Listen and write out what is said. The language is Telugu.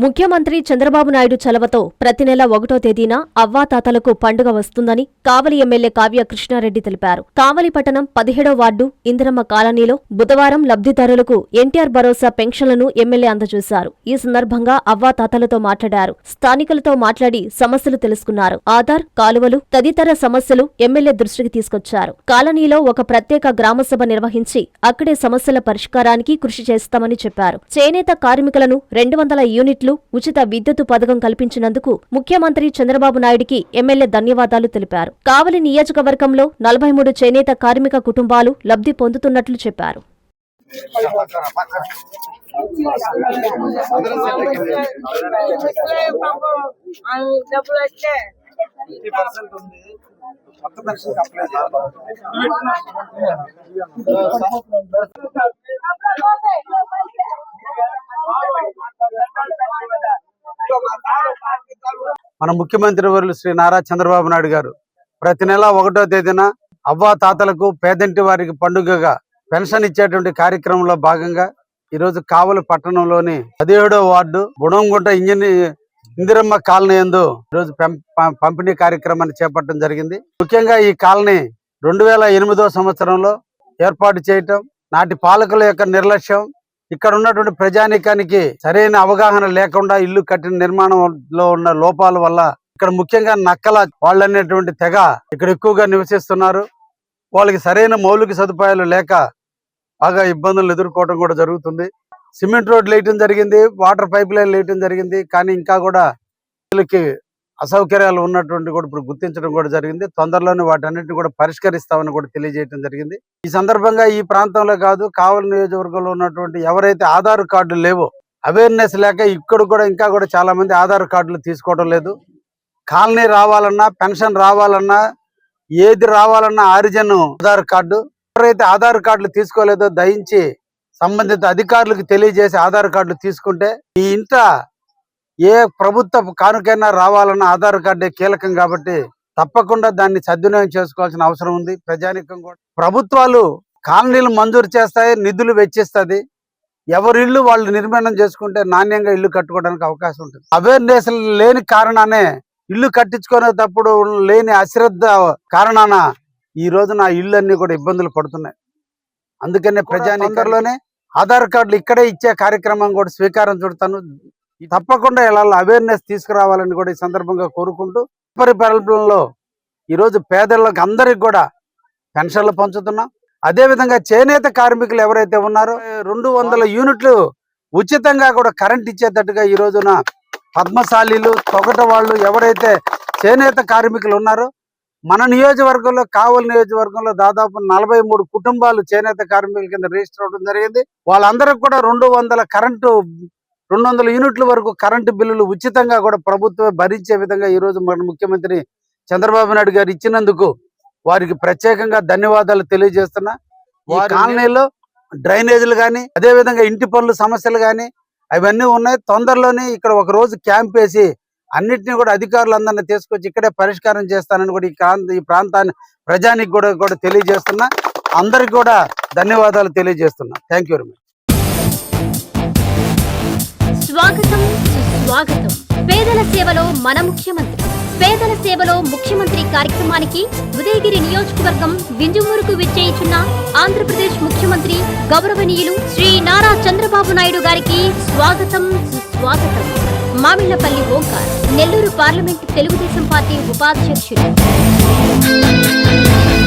ముఖ్యమంత్రి చంద్రబాబు నాయుడు చలవతో ప్రతి నెల 1వ తేదీన అవ్వాతాతలకు పండుగ వస్తుందని కావలి ఎమ్మెల్యే కావ్య కృష్ణారెడ్డి తెలిపారు. కావలి పట్టణం 17వ వార్డు ఇందిరమ్మ కాలనీలో బుధవారం లబ్ధిదారులకు ఎన్టీఆర్ భరోసా పెన్షన్లను ఎమ్మెల్యే అందజేశారు. ఈ సందర్భంగా అవ్వాతాతలతో మాట్లాడారు. స్థానికులతో మాట్లాడి సమస్యలు తెలుసుకున్నారు. ఆధార్, కాలువలు తదితర సమస్యలు ఎమ్మెల్యే దృష్టికి తీసుకొచ్చారు. కాలనీలో ఒక ప్రత్యేక గ్రామసభ నిర్వహించి అక్కడే సమస్యల పరిష్కారానికి కృషి చేస్తామని చెప్పారు. చేనేత కార్మికులను 200 యూనిట్లు ఉచిత విద్యుత్ పథకం కల్పించినందుకు ముఖ్యమంత్రి చంద్రబాబు నాయుడికి ఎమ్మెల్యే ధన్యవాదాలు తెలిపారు. కావలి నియోజకవర్గంలో 43 చేనేత కార్మిక కుటుంబాలు లబ్ధి పొందుతున్నట్లు చెప్పారు. మన ముఖ్యమంత్రి వర్యులు శ్రీ నారా చంద్రబాబు నాయుడు గారు ప్రతి నెల 1వ తేదీన అవ్వా తాతలకు పేదంటి వారికి పండుగగా పెన్షన్ ఇచ్చేటువంటి కార్యక్రమంలో భాగంగా ఈరోజు కావలి పట్టణంలోని 17వ వార్డు బుడంగుంట ఇందిరమ్మ కాలనీ యందు ఈరోజు పంపిణీ కార్యక్రమాన్ని చేపట్టడం జరిగింది. ముఖ్యంగా ఈ కాలనీ 2008వ సంవత్సరంలో ఏర్పాటు చేయటం, నాటి పాలకుల యొక్క నిర్లక్ష్యం, ఇక్కడ ఉన్నటువంటి ప్రజానీకానికి సరైన అవగాహన లేకుండా ఇల్లు కట్టిన నిర్మాణంలో ఉన్న లోపాల వల్ల ఇక్కడ ముఖ్యంగా నక్కల వాళ్ళనేటువంటి తెగ ఇక్కడ ఎక్కువగా నివసిస్తున్నారు. వాళ్ళకి సరైన మౌలిక సదుపాయాలు లేక బాగా ఇబ్బందులు ఎదుర్కోవడం కూడా జరుగుతుంది. సిమెంట్ రోడ్లు వేయటం జరిగింది, వాటర్ పైప్ లైన్లు వేయటం జరిగింది. కానీ ఇంకా కూడా వీళ్ళకి అసౌకర్యాలు ఉన్నటువంటి కూడా ఇప్పుడు గుర్తించడం కూడా జరిగింది. తొందరలోనే వాటన్నిటిని కూడా పరిష్కరిస్తామని కూడా తెలియజేయడం జరిగింది. ఈ సందర్భంగా ఈ ప్రాంతంలో కాదు, కావలి నియోజకవర్గంలో ఉన్నటువంటి ఎవరైతే ఆధార్ కార్డులు లేవో, అవేర్నెస్ లేక ఇక్కడ కూడా ఇంకా కూడా చాలా మంది ఆధార్ కార్డులు తీసుకోవడం లేదు. కాలనీ రావాలన్నా, పెన్షన్ రావాలన్నా, ఏది రావాలన్నా ఆరిజిన్ ఆధార్ కార్డు. ఎవరైతే ఆధార్ కార్డులు తీసుకోలేదో దయించి సంబంధిత అధికారులకు తెలియజేసి ఆధార్ కార్డులు తీసుకుంటే ఈ ఇంట ఏ ప్రభుత్వ కానుకైనా రావాలన్న ఆధార్ కార్డే కీలకం. కాబట్టి తప్పకుండా దాన్ని సద్వినియోగం చేసుకోవాల్సిన అవసరం ఉంది. ప్రజానికం కూడా ప్రభుత్వాలు కాలనీలు మంజూరు చేస్తాయి, నిధులు వెచ్చిస్తుంది. ఎవరి ఇల్లు వాళ్ళు నిర్మాణం చేసుకుంటే నాణ్యంగా ఇల్లు కట్టుకోవడానికి అవకాశం ఉంటుంది. అవేర్నెస్ లేని కారణానే ఇల్లు కట్టించుకునేటప్పుడు లేని అశ్రద్ధ కారణాన ఈ రోజున ఆ ఇల్లు అన్ని కూడా ఇబ్బందులు పడుతున్నాయి. అందుకనే ప్రజానికంలోనే ఆధార్ కార్డులు ఇక్కడే ఇచ్చే కార్యక్రమం కూడా స్వీకారం చుడతాను. తప్పకుండా ఇలా అవేర్నెస్ తీసుకురావాలని కూడా ఈ సందర్భంగా కోరుకుంటూ పరిపాలనలో ఈరోజు పేదలకు అందరికి కూడా పెన్షన్లు పంచుతున్నాం. అదేవిధంగా చేనేత కార్మికులు ఎవరైతే ఉన్నారో 200 యూనిట్లు ఉచితంగా కూడా కరెంట్ ఇచ్చేటట్టుగా ఈ రోజున పద్మశాలీలు, తొగట వాళ్ళు ఎవరైతే చేనేత కార్మికులు ఉన్నారో మన నియోజకవర్గంలో, కావలి నియోజకవర్గంలో దాదాపు 43 కుటుంబాలు చేనేత కార్మికుల కింద రిజిస్టర్ అవడం జరిగింది. వాళ్ళందరికీ కూడా 200 యూనిట్ల వరకు కరెంటు బిల్లులు ఉచితంగా కూడా ప్రభుత్వమే భరించే విధంగా ఈరోజు మన ముఖ్యమంత్రి చంద్రబాబు నాయుడు గారు ఇచ్చినందుకు వారికి ప్రత్యేకంగా ధన్యవాదాలు తెలియజేస్తున్నా. ఈ కాలనీలో డ్రైనేజీలు కానీ, అదేవిధంగా ఇంటి పనుల సమస్యలు కానీ అవన్నీ ఉన్నాయి. తొందరలోనే ఇక్కడ ఒక రోజు క్యాంప్ వేసి అన్నిటినీ కూడా అధికారులందరినీ తీసుకొచ్చి ఇక్కడే పరిష్కారం చేస్తానని కూడా ఈ ప్రాంతాన్ని ప్రజానికి కూడా తెలియజేస్తున్నా. అందరికి కూడా ధన్యవాదాలు తెలియజేస్తున్నా. Thank you very much. స్వాగతం, సుస్వాగతం. పేదల సేవలో మన ముఖ్యమంత్రి, పేదల సేవలో ముఖ్యమంత్రి కార్యక్రమానికి ఉదయగిరి నియోజకవర్గం వింజమూరుకు విచ్చేయుచున్న ఆంధ్రప్రదేశ్ ముఖ్యమంత్రి గౌరవనీయులు శ్రీ నారా చంద్రబాబు నాయుడు గారికి స్వాగతం, సుస్వాగతం. మామిళ్లపల్లి ఓంకార్, నెల్లూరు పార్లమెంట్ తెలుగుదేశం పార్టీ ఉపాధ్యక్షులు.